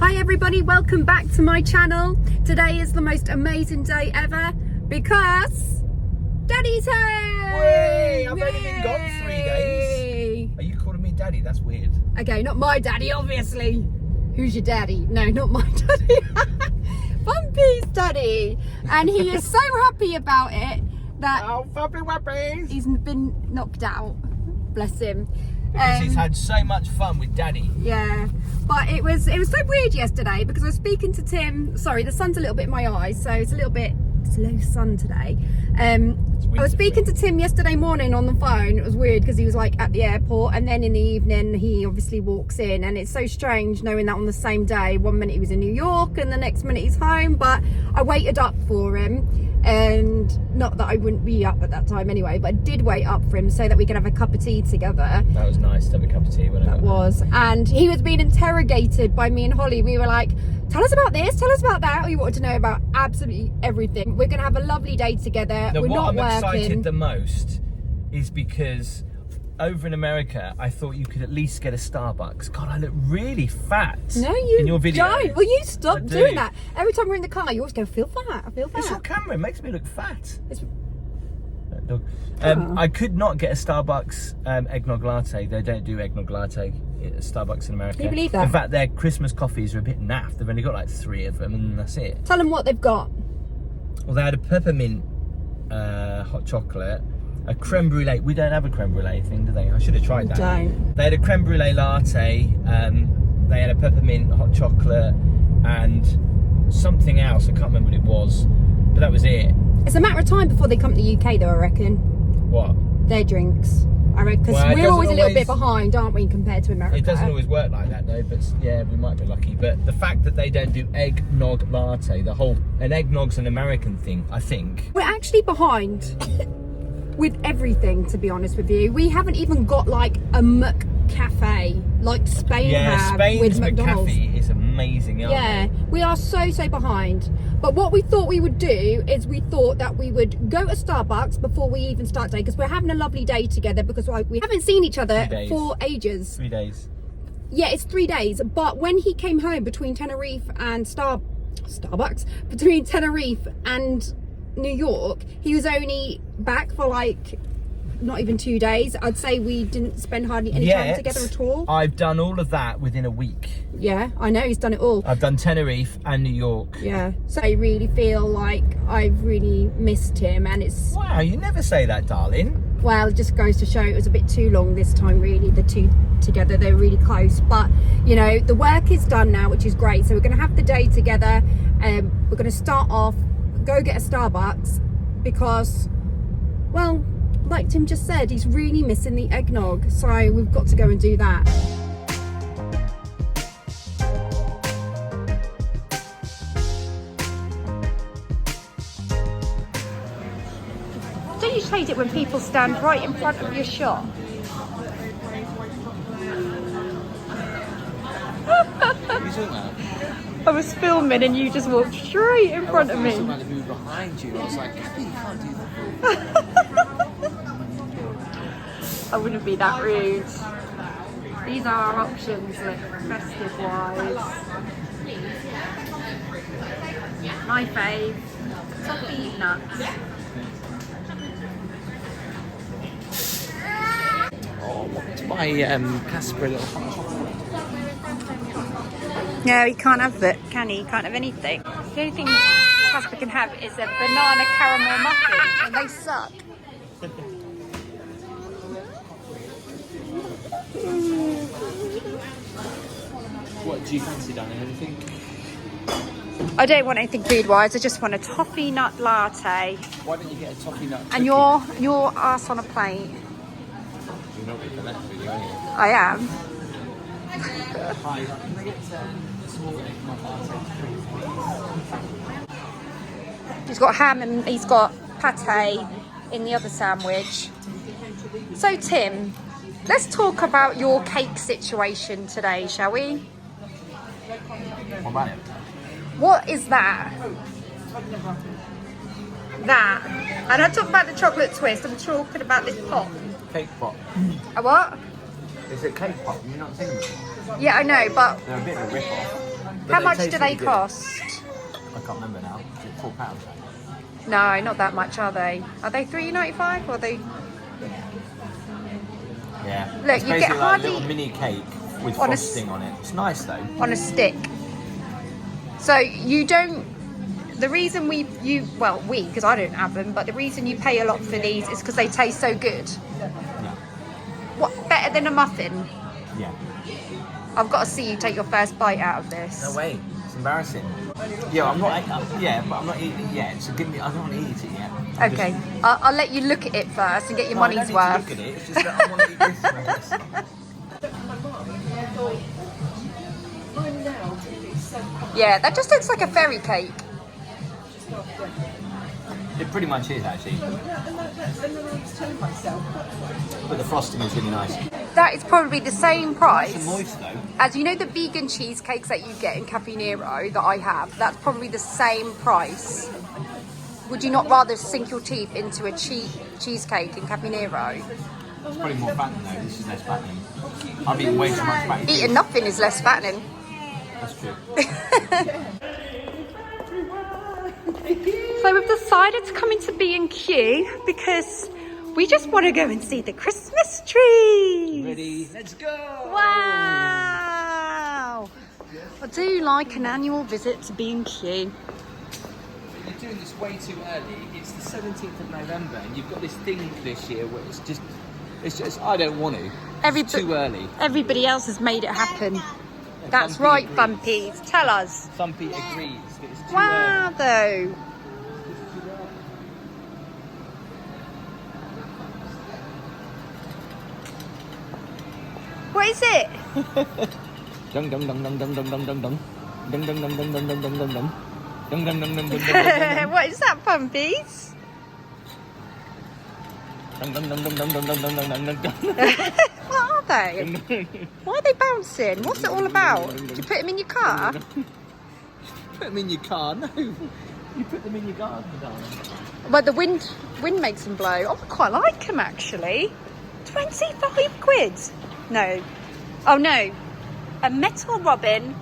Hi everybody, welcome back to my channel. Today is the most amazing day ever because Daddy's home! Way! I've only been gone 3 days. Are you calling me daddy? That's weird. Okay, not my daddy, obviously. Who's your daddy? No, not my daddy. Bumpy's daddy. And he is so happy about it that Bumpy Wappies! he's been knocked out. Bless him. Because he's had so much fun with daddy. Yeah, but it was so weird yesterday because I was speaking to Tim. Sorry, the sun's a little bit in my eyes, so it's low sun today. I was speaking to Tim yesterday morning on the phone. It was weird because he was like at the airport, and then in the evening he obviously walks in, and it's so strange knowing that on the same day, 1 minute he was in New York and the next minute he's home. But I waited up for him, and not that I wouldn't be up at that time anyway, but I did wait up for him so that we could have a cup of tea together. That was nice to have a cup of tea when I got was. And he was being interrogated by me and Holly. We were like, tell us about this, tell us about that. We wanted to know about absolutely everything. We're going to have a lovely day together. Now, we're not what I'm working. excited the most is because over in America, I thought you could at least get a Starbucks. God, I look really fat. No, you in your video. don't. Will you stop I doing do. that? Every time we're in the car, you always go, I feel fat, I feel fat. It's your camera. It makes me look fat. It's- I could not get a Starbucks eggnog latte. They don't do eggnog latte at Starbucks in America. Can you believe that? In fact, their Christmas coffees are a bit naff. They've only got like 3 of them, and that's it. Tell them what they've got. Well, they had a peppermint hot chocolate, a creme brulee. We don't have a creme brulee thing, do they? I should have tried that. Don't. They had a creme brulee latte. They had a peppermint hot chocolate and something else. I can't remember what it was, but that was it. It's a matter of time before they come to the UK though, I reckon. What? Their drinks. I reckon, because Well, it we're always a doesn't little bit always- behind, aren't we, compared to America? It doesn't always work like that though, but yeah, we might be lucky. But the fact that they don't do eggnog latte, an eggnog's an American thing, I think. We're actually behind with everything, to be honest with you. We haven't even got like a McCafe like Spain have Spain's with McDonald's. McCafe is amazing, aren't Yeah, they? we are so behind. But what we thought we would do is we thought that we would go to Starbucks before we even start day, because we're having a lovely day together, because we haven't seen each other 3 days. for ages. 3 days. Yeah, it's 3 days. But when he came home between Tenerife and Starbucks, between Tenerife and New York, he was only back for like not even 2 days. I'd say we didn't spend hardly any time together at all. I've done all of that within a week. Yeah, I know, he's done it all. I've done Tenerife and New York. Yeah, so I really feel like I've really missed him, and it's, Wow, you never say that, darling. well, it just goes to show it was a bit too long this time, really. The two together, they're really close. But, you know, the work is done now, which is great. So we're going to have the day together. We're going to start off, go get a Starbucks, because, well, like Tim just said, he's really missing the eggnog. So we've got to go and do that. Don't you hate it when people stand right in front of your shop? I was filming and you just walked straight in front of me. I was move behind you. I was like, Kathy, you can't do that. I wouldn't be that rude. These are our options, like festive wise. My fave, toffee nuts. Oh, what my Casper little hot chocolate. No, he can't have that, can he? He can't have anything. The only thing Casper can have is a banana caramel muffin, and they suck. What do you fancy, Danny? Anything? I don't want anything food-wise. I just want a toffee nut latte. Why don't you get a toffee nut? And cookie? your ass on a plate. You're not with the left video, are you? I am. Hi. Can I get a small eggnog latte? He's got ham and he's got pate in the other sandwich. So Tim, let's talk about your cake situation today, shall we? What about it? What is that? That. And I talk about the chocolate twist. I'm talking about this pot. Cake pop. A what? Is it cake pop? You're not singing them? Yeah, I know, but They're a bit of a rip-off. How much do they cost? I can't remember now. Is it £4? No, not that much, are they? Are they £3.95 or are they? Yeah. Look, it's you get basically like hardly- a little mini cake with On a frosting on it. It's nice though. On a stick. So you don't. The reason because I don't have them, but the reason you pay a lot for these is because they taste so good. Yeah. What, better than a muffin? Yeah. I've got to see you take your first bite out of this. No way. It's embarrassing. Yeah, I'm not. But I'm not eating it yet. So give me. I don't want to eat it yet. Okay, I'll let you look at it first and get your money's I don't worth. need to look at it. It's just that I want to eat this first. Yeah, that just looks like a fairy cake. It pretty much is actually. But the frosting is really nice. That is probably the same price It's moist though. as you know the vegan cheesecakes that you get in Caffè Nero that I have. That's probably the same price. Would you not rather sink your teeth into a cheesecake in Caffè Nero? It's probably more fattening though. This is less fattening. I've eaten way too much fatty. Eating nothing is less fattening. That's true. So we've decided to come into B&Q because we just want to go and see the Christmas trees. Ready? Let's go! Wow! I do like an annual visit to B&Q. You're doing this way too early. It's the 17th of November and you've got this thing this year where it's just I don't want to. It's too early. Everybody else has made it happen. Yeah, That's Bumpy right, agrees. Bumpies. Tell us. Thumpy agrees that it's too Wow, though. What is it? Dum dum dum dum dum dum dum dum dum. Dum dum dum dum dum dum dum dum dum. Dum dum dum dum dum dum dum. What is that, Bumpies? Dum dum dum dum dum dum dum dum dum dum. What are they? Why are they bouncing? What's it all about? Do you put them in your car? Put them in your car. No, you put them in your garden, darling. Well, the wind makes them blow. Oh, I quite like them actually. 25 quid. No. Oh no. A metal robin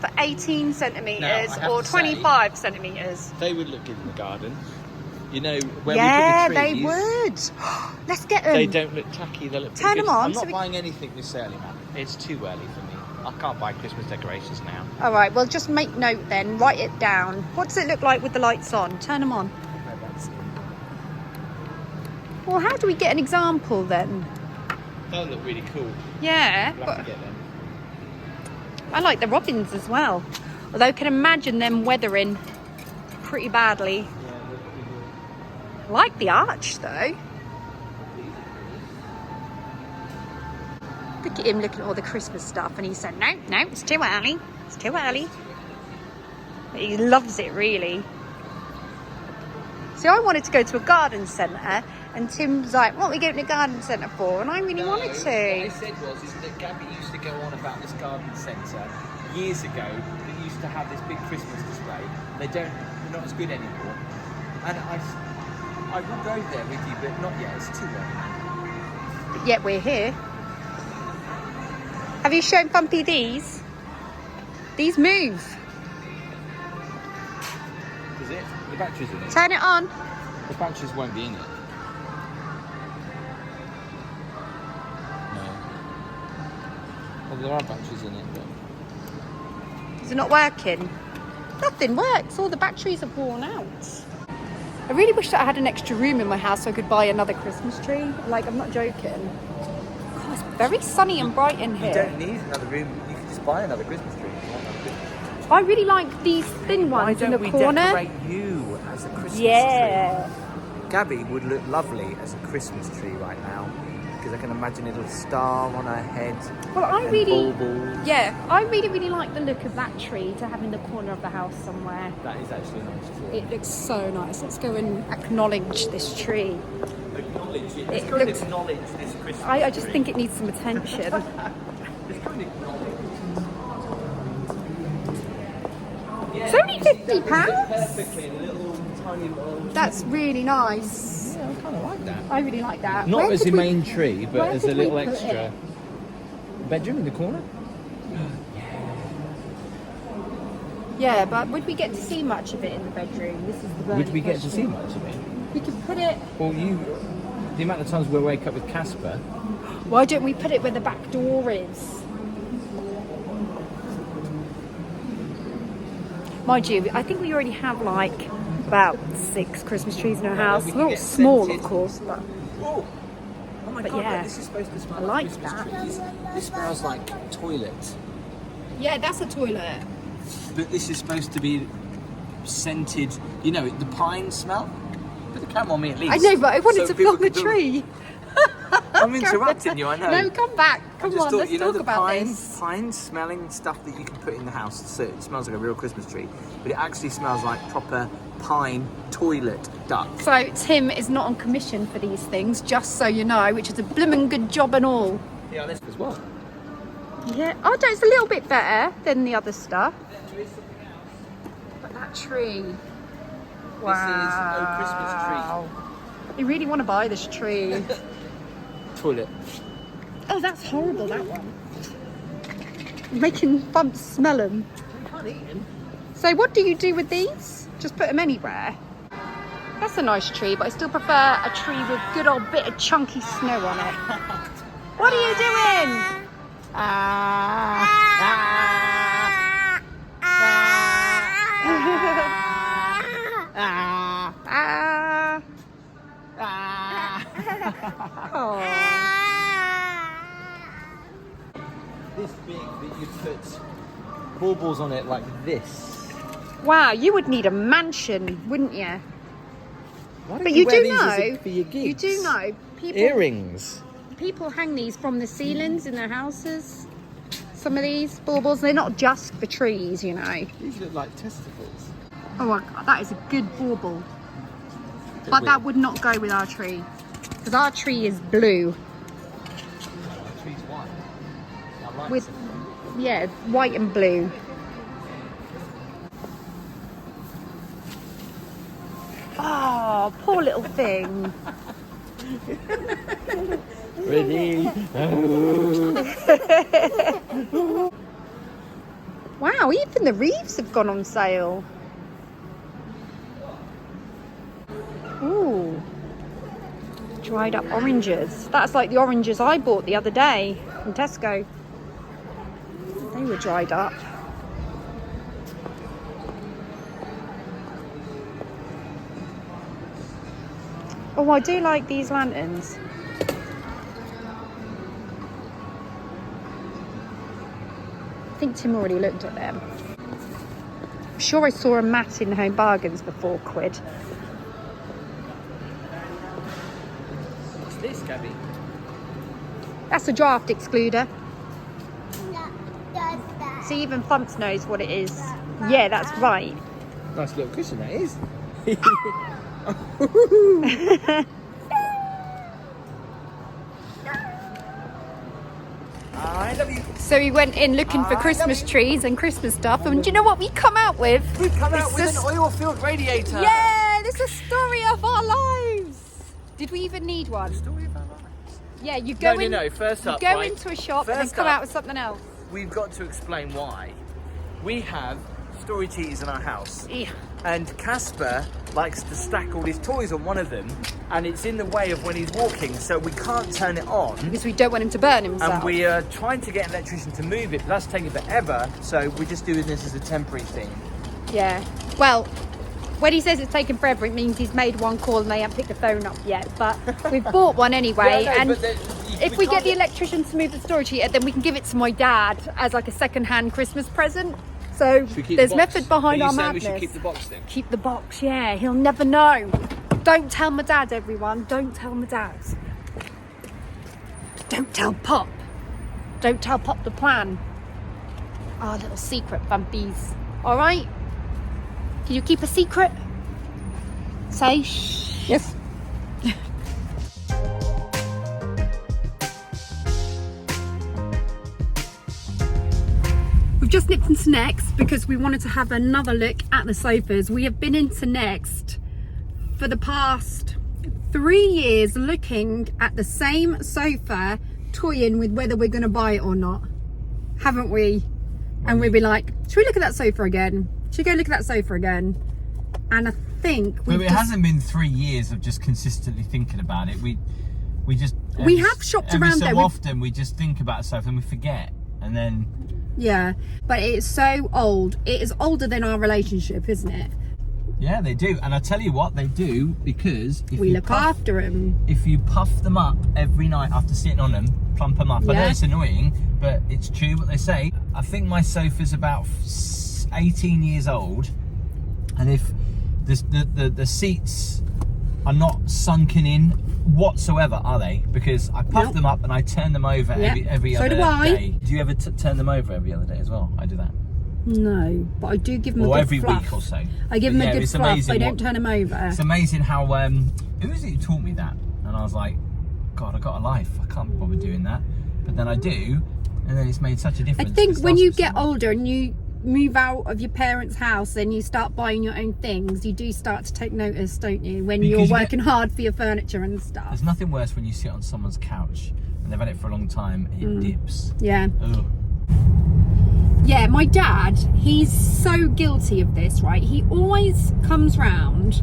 for 18 centimetres Now, I have or to 25 centimetres. They would look good in the garden. You know, where Yeah, we put the trees. they would. Let's get them. They don't look tacky, they look Turn pretty them good. on I'm so not we- buying anything this early, man. It's too early for me. I can't buy Christmas decorations now. All right, well, just make note then. Write it down. What does it look like with the lights on? Turn them on. Well, how do we get an example then? They'll look really cool. Yeah, We'll have but to get them. I like the robins as well. Although I can imagine them weathering pretty badly. Yeah, they're pretty good. I like the arch though. Look at him looking at all the Christmas stuff and he said, no, it's too early. It's too early. But he loves it really. See, I wanted to go to a garden centre and Tim's like, what are we going to a garden centre for? And I really wanted What I to. said is that Gabby used to go on about this garden centre years ago that used to have this big Christmas display. They're not as good anymore. And I will go there with you, but not yet. It's too early. But yet we're here. Have you shown Bumpy these? These move. Is it? The batteries in it? Turn it on. The batteries won't be in it. No. Well, there are batteries in it, but... Is it not working? Nothing works. All the batteries are worn out. I really wish that I had an extra room in my house so I could buy another Christmas tree. Like, I'm not joking. God, it's very sunny and bright in here. You don't need another room. You can just buy another Christmas tree. I really like these thin ones in the corner. decorate you as a Christmas Yeah. tree? Gabby would look lovely as a Christmas tree right now because I can imagine a little star on her head. Well, I and really, baubles. yeah, I really like the look of that tree to have in the corner of the house somewhere. That is actually a nice tree. It looks so nice. Let's go and acknowledge this tree. Acknowledge it. Let's go and acknowledge this Christmas I just think it needs some attention. Let's go and acknowledge it. It's only £50. Perfectly in a little tiny little... That's really nice. Yeah, I kind of like that. I really like that. Not Where as did a we- main tree, but where as a did we little put extra. it? Bedroom in the corner? Yeah, but would we get to see much of it in the bedroom? This is the burning Would we get to see question. much of it? We could put it... Well, the amount of times we wake up with Casper. Why don't we put it where the back door is? Mind you, I think we already have like about 6 Christmas trees in our house. we can They're all get small, scented. of course, but Oh my But god! yeah, look, this is supposed to smell I like like Christmas that. trees. This smells like toilet, yeah, that's a toilet. but this is supposed to be scented. You know, the pine smell. Put the camera on me at least. I know, but I wanted so to people film a can do- tree. I'm interrupting you. I know. No, come back. I Come just on, thought, let's you know, talk the about pine, this. pine smelling stuff that you can put in the house, so it smells like a real Christmas tree, but it actually smells like proper pine toilet duct. So Tim is not on commission for these things, just so you know, which is a blooming good job and all. Yeah, this as well. Yeah. Oh, no, it's a little bit better than the other stuff. There is something else. But that tree. This Wow. You really want to buy this tree. is a Christmas tree. Toilet. Oh, that's horrible, that one. Making bumps smell them. You can't eat them. So what do you do with these? Just put them anywhere? That's a nice tree, but I still prefer a tree with good old bit of chunky snow on it. What are you doing? This big that you put baubles on it like this. Wow, you would need a mansion, wouldn't you? Why don't But you wear do these as know, for your you gigs? do know, people Earrings. people hang these from the ceilings in their houses. Some of these baubles, they're not just for trees, you know. These look like testicles. Oh, my God, that is a good bauble. But that would not go with our tree. Because our tree is blue. The tree's white. I like With, it. yeah, white and blue. Oh, poor little thing. Ready? Wow, even the wreaths have gone on sale. Ooh. Dried up oranges. That's like the oranges I bought the other day from Tesco. They were dried up. Oh, I do like these lanterns. I think Tim already looked at them. I'm sure I saw a mat in Home Bargains for £4. What's this, Gabby? That's a draft excluder. See, even Thumps knows what it is. Yeah, that's right. Nice little cushion, that is. I love you. So we went in looking for Christmas trees and Christmas stuff, and do you know what we come out with? We come out It's with just- an oil-filled radiator. Yeah, this is a story of our lives. Did we even need one? Story of our lives. Yeah, you go in. No. First up, you go right, into a shop and then first come up, out with something else. We've got to explain why. We have story cheese in our house, Yeah. and Casper likes to stack all his toys on one of them, and it's in the way of when he's walking, so we can't turn it on. Because we don't want him to burn himself. And we are trying to get an electrician to move it, but that's taking forever, so we're just doing this as a temporary thing. Yeah. Well, when he says it's taken forever, it means he's made one call and they haven't picked the phone up yet. But we've bought one anyway, Yeah, I know, and but if we get can't the electrician to move the storage heater, then we can give it to my dad as like a second-hand Christmas present. So Should we keep there's the box? method behind Are you our saying madness. we should keep the box then? Keep the box, yeah. He'll never know. Don't tell my dad, everyone. Don't tell my dad. Don't tell Pop. Don't tell Pop the plan. Our little secret, bumpies. All right? Can you keep a secret? Say shh. Yes. We've just nipped into Next because we wanted to have another look at the sofas. We have been into Next for the past 3 years looking at the same sofa, toying with whether we're going to buy it or not. Haven't we? And we'd be like, should we look at that sofa again? Should we go look at that sofa again? And I think it hasn't been 3 years of just consistently thinking about it. We just have shopped around so there. Often we just think about stuff and we forget, and then yeah. But it's so old. It is older than our relationship, isn't it? yeah, they do. And I tell you what, they do, because if We you look after them. If you puff them up every night after sitting on them, plump them up. I know Yeah. it's annoying, but it's true what they say. I think my sofa's about 18 years old, and if the seats are not sunken in whatsoever, are they? Because I puff Nope. them up and I turn them over Yep. every So other do I. day. Do you ever turn them over every other day as well? I do that. No, but I do give them a Or good every fluff. week or so. I give them But a yeah, good it's fluff. amazing I don't what- turn them over. It's amazing how who was it who taught me that? And I was like, God, I got a life. I can't bother doing that. But then I do, and then it's made such a I difference. think It's when lasted you so get long. older and you move out of your parents' house and you start buying your own things, you do start to take notice, don't you? When Because you're you get- working hard for your furniture and stuff. There's nothing worse when you sit on someone's couch and they've had it for a long time and it dips. Yeah. Ugh. Yeah, my dad, he's so guilty of this, right? He always comes round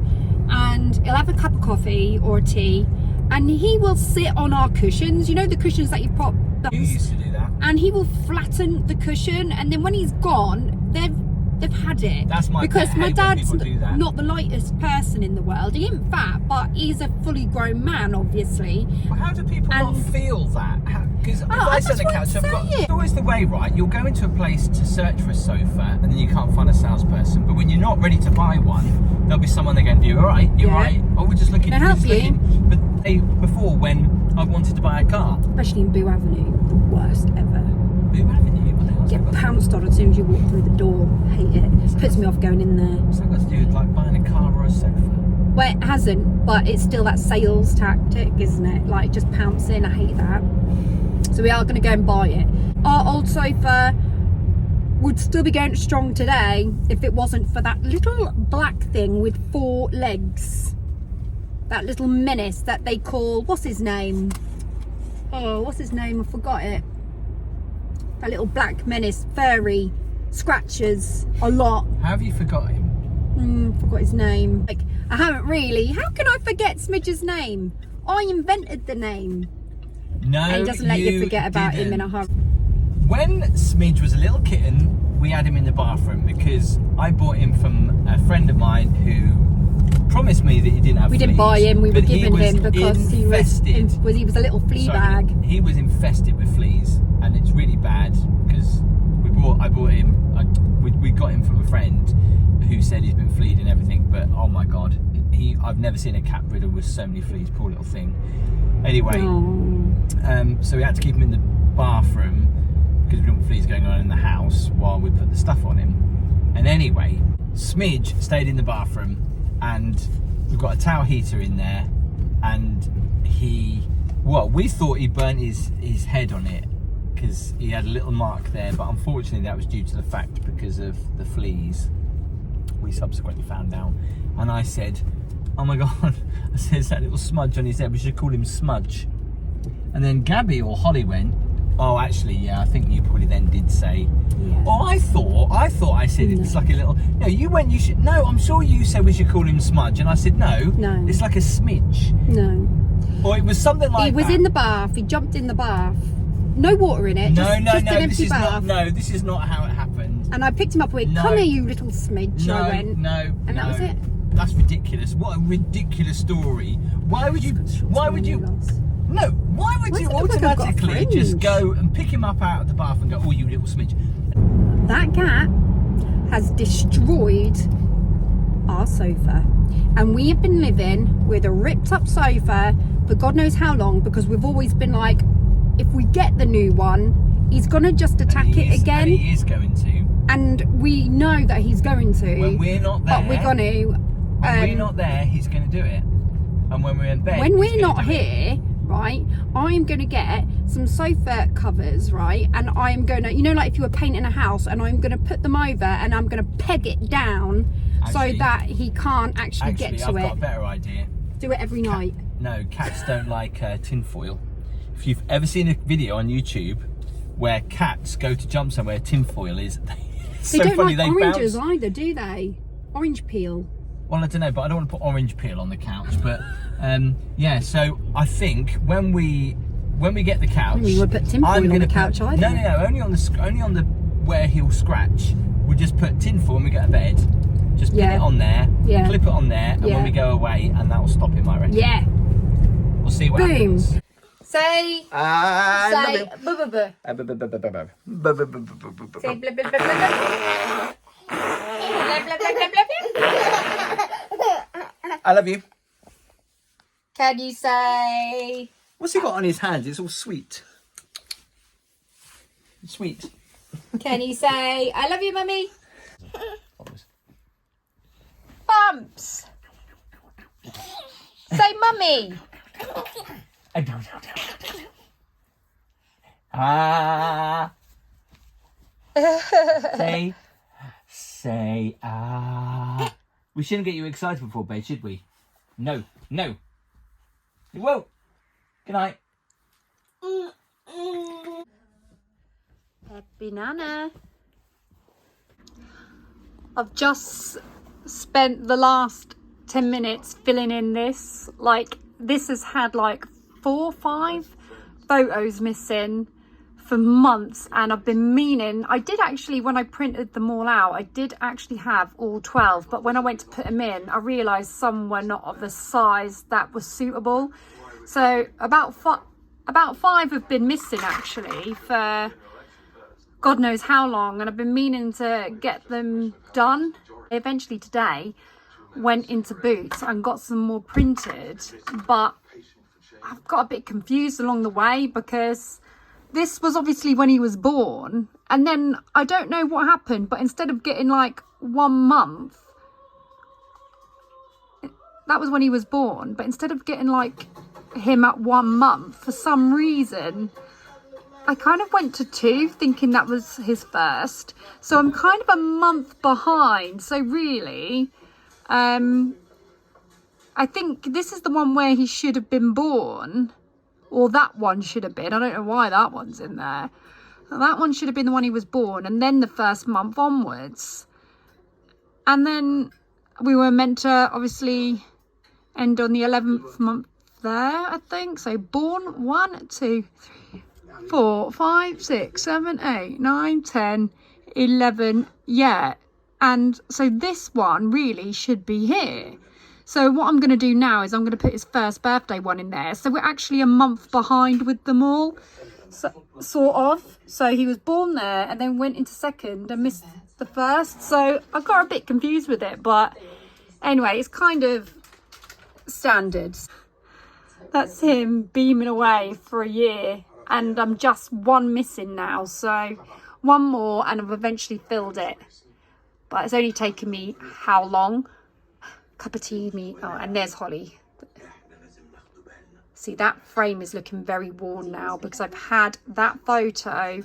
and he'll have a cup of coffee or tea and he will sit on our cushions. You know the cushions that you pop You used to do that. and he will flatten the cushion, and then when he's gone, they've had it. That's my because pet my hate when dad's people do that. not the lightest person in the world. He ain't fat, but he's a fully grown man, obviously. Well, how do people not And- feel that? Because if I sit on the that's couch, what I'm I've got. saying. It's always the way, right? You'll go into a place to search for a sofa and then you can't find a salesperson. But when you're not ready to buy one, there'll be someone there going, "You all right? You all Yeah. right? Oh, we're just looking." Can I we're help just you? looking." But before, when I wanted to buy a car, Especially in Boo Avenue, the worst ever. Boo Avenue, what the hell's Get that got? pounced on as soon as you walk through the door. Hate it. Puts me off going in there. What's that got to do with like buying a car or a sofa? Well, it hasn't, but it's still that sales tactic, isn't it? Like just pouncing. I hate that. So we are going to go and buy it. Our old sofa would still be going strong today if it wasn't for that little black thing with 4 legs. That little menace that they call, what's his name? Oh, what's his name? I forgot it. That little black menace, furry, scratches a lot. How have you forgot him? Forgot his name. Like, I haven't really. How can I forget Smidge's name? I invented the name. No, And he doesn't let you forget about him in a didn't. hurry. When Smidge was a little kitten, we had him in the bathroom because I bought him from a friend of mine who promised me that he didn't have We fleas. didn't buy him, we were but he giving was him because he was a little flea Sorry, bag. He was infested with fleas, and it's really bad because I bought him. We got him from a friend who said he's been fleed and everything. But oh my god, I've never seen a cat riddled with so many fleas. Poor little thing. Anyway, so we had to keep him in the bathroom because we didn't want fleas going on in the house while we put the stuff on him. And anyway, Smidge stayed in the bathroom, and we've got a towel heater in there, and we thought he burnt his head on it because he had a little mark there, but unfortunately that was due to the fact because of the fleas. We subsequently found out, and I said, oh my god, I said, it's that little smudge on his head, we should call him Smudge. And then Gabby or Holly went, oh actually yeah, I think you probably then did say, Yeah. oh I thought I said it's like a little, no, I'm sure you said we should call him Smudge, and I said no, it's like a smidge. No. Or it was something like He was that. in the bath, he jumped in the bath. No water in it, just an empty bath. This is not how it happened. And I picked him up with, No. come here you little smidge. No, I went. no, And that was it. That's ridiculous. What a ridiculous story. Why would you No, why would Why you does it look like I've got a automatically just fringe? go and pick him up out of the bath and go, oh, you little smidge? That cat has destroyed our sofa. And we have been living with a ripped up sofa for God knows how long, because we've always been like, if we get the new one, he's going to just attack it again. And he is going to. And we know that he's going to. When we're not there. But we're going to. When we're not there, he's going to do it. And when we're in bed, When he's we're gonna not do it. here, right, I'm going to get some sofa covers, right, and I'm going to, like if you were painting a house, and I'm going to put them over and I'm going to peg it down Actually- so that he can't actually get to I've got a it. better idea. Do it every night. No, cats don't like tinfoil. If you've ever seen a video on YouTube where cats go to jump somewhere, tinfoil is, It's They so don't funny, like they oranges bounce. either, do they? Orange peel. Well, I don't know, but I don't want to put orange peel on the couch. But yeah, so I think when we get the couch, You would put tinfoil on gonna the couch either. No, only on the where he'll scratch. We'll just put tinfoil when we get to bed. Just put it on there, clip it on there, and when we go away, and that will stop him, I reckon. Yeah. We'll see what Boom. happens. Say. Say Buh, buh, buh. Say blah, blah, blah, blah, blah. Blah, blah, blah, blah, blah. I love you. Can you say? What's he got on his hands? It's all sweet. Sweet. Can you say I love you, mummy? Bumps. Say mummy. Ah. Say ah. We shouldn't get you excited before bed, should we? No. You won't. Good night. Happy Nana. I've just spent the last 10 minutes filling in this. Like, this has had like 4 or 5 photos missing for months, and I've been meaning, I did actually, when I printed them all out, I did actually have all 12, but when I went to put them in, I realised some were not of the size that was suitable. So about 5 have been missing actually for God knows how long, and I've been meaning to get them done. Eventually today went into Boots and got some more printed, but I've got a bit confused along the way because this was obviously when he was born, and then I don't know what happened, but instead of getting like 1 month, that was when he was born, but instead of getting like him at 1 month, for some reason I kind of went to 2, thinking that was his first. So I'm kind of a month behind. So really, I think this is the one where he should have been born, or that one should have been. I don't know why that one's in there. That one should have been the one he was born, and then the first month onwards. And then we were meant to obviously end on the 11th month there, I think. So born 1, 2, 3, 4, 5, 6, 7, 8, 9, 10, 11. Yeah. And so this one really should be here. So what I'm going to do now is I'm going to put his first birthday one in there. So we're actually a month behind with them all. So, sort of. So he was born there and then went into second and missed the first. So I got a bit confused with it. But anyway, it's kind of standard. That's him beaming away for a year. And I'm just 1 missing now. So 1 more and I've eventually filled it. But it's only taken me how long? Cup of tea, me. Oh, and there's Holly. See, that frame is looking very worn now because I've had that photo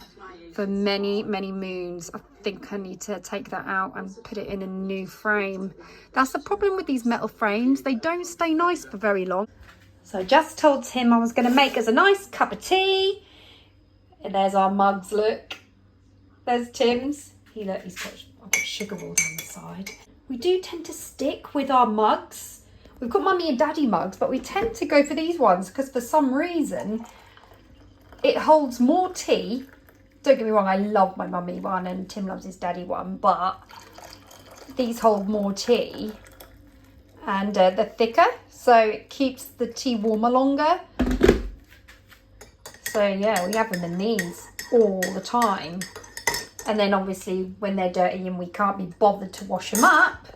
for many, many moons. I think I need to take that out and put it in a new frame. That's the problem with these metal frames. They don't stay nice for very long. So I just told Tim I was going to make us a nice cup of tea. And there's our mugs, look. There's Tim's. He's got a sugar ball down the side. We do tend to stick with our mugs. We've got mummy and daddy mugs, but we tend to go for these ones because for some reason it holds more tea. Don't get me wrong, I love my mummy one and Tim loves his daddy one, but these hold more tea and they're thicker, so it keeps the tea warmer longer. So yeah, we have them in these all the time. And then obviously when they're dirty and we can't be bothered to wash them up,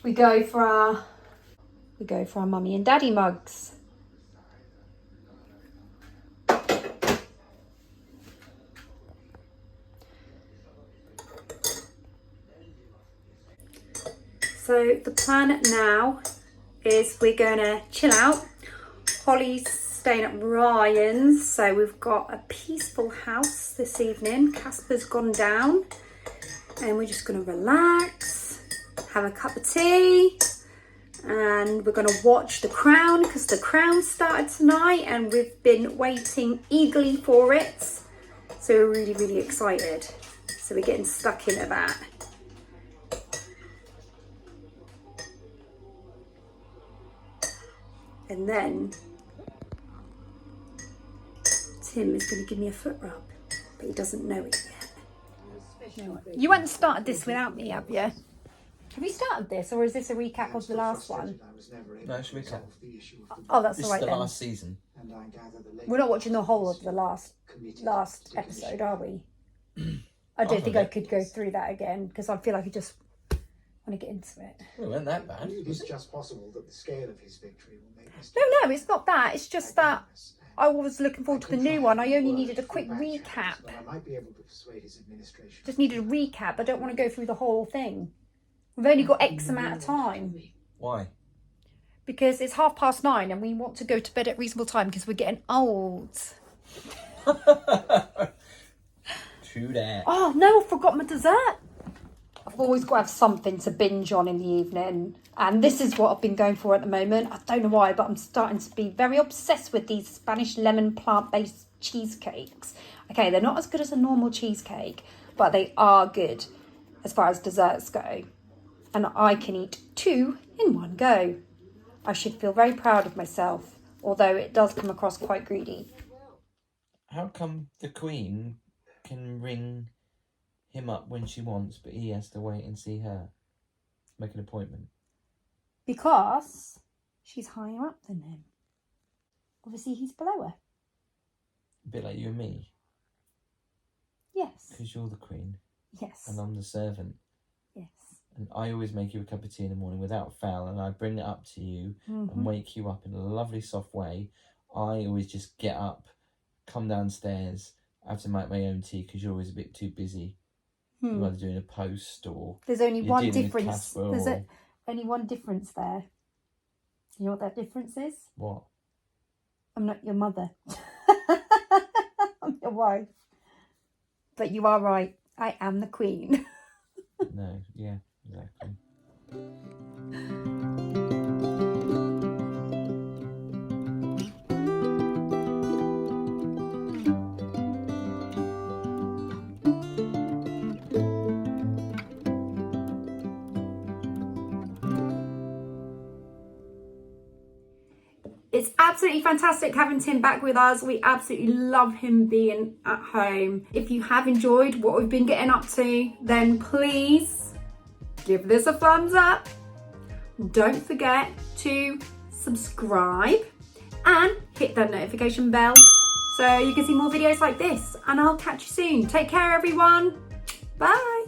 we go for our mummy and daddy mugs. So the plan now is we're gonna chill out. Holly's staying at Ryan's, so we've got a peaceful house this evening. Casper's gone down and we're just going to relax, have a cup of tea, and we're going to watch The Crown because The Crown started tonight and we've been waiting eagerly for it, so we're really, really excited. So we're getting stuck into that. And then Tim is going to give me a foot rub, but he doesn't know it yet. You haven't started this without me, have you? Have you started this, or is this a recap of the last one? No, it's a recap. Oh, that's This all right is the then. last season. We're not watching the whole of the last episode, are we? I don't think I could go through that again because I feel like I just want to get into it. Well, it wasn't that bad. It's just possible that the scale of his victory will make this. No, it's not that. It's just that I was looking forward to the new one. I only needed a quick recap. I might be able to persuade his administration. Just needed a recap. I don't want to go through the whole thing. We've only got X amount of time. Why? Because it's 9:30 and we want to go to bed at reasonable time because we're getting old. True that. Oh no, I forgot my dessert. I've always got to have something to binge on in the evening. And this is what I've been going for at the moment. I don't know why, but I'm starting to be very obsessed with these Spanish lemon plant-based cheesecakes. Okay, they're not as good as a normal cheesecake, but they are good as far as desserts go. And I can eat 2 in one go. I should feel very proud of myself, although it does come across quite greedy. How come the Queen can ring him up when she wants, but he has to wait and see her? Make an appointment. Because she's higher up than him. Obviously, he's below her. A bit like you and me. Yes. Because you're the Queen Yes. and I'm the servant. Yes. And I always make you a cup of tea in the morning without fail, and I bring it up to you and wake you up in a lovely soft way. I always just get up, come downstairs, have to make my own tea because you're always a bit too busy. You're either doing a post or There's only you're one dealing with difference. Casper There's or... only one difference there. You know what that difference is? What? I'm not your mother. I'm your wife. But you are right. I am the Queen. No, yeah, exactly. It's absolutely fantastic having Tim back with us. We absolutely love him being at home. If you have enjoyed what we've been getting up to, then please give this a thumbs up. Don't forget to subscribe and hit that notification bell so you can see more videos like this. And I'll catch you soon. Take care, everyone. Bye.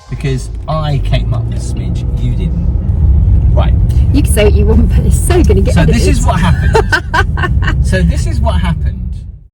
Because I came up with a smidge, you didn't. Right. You can say what you want, but it's so going to get So edited. this is what happened.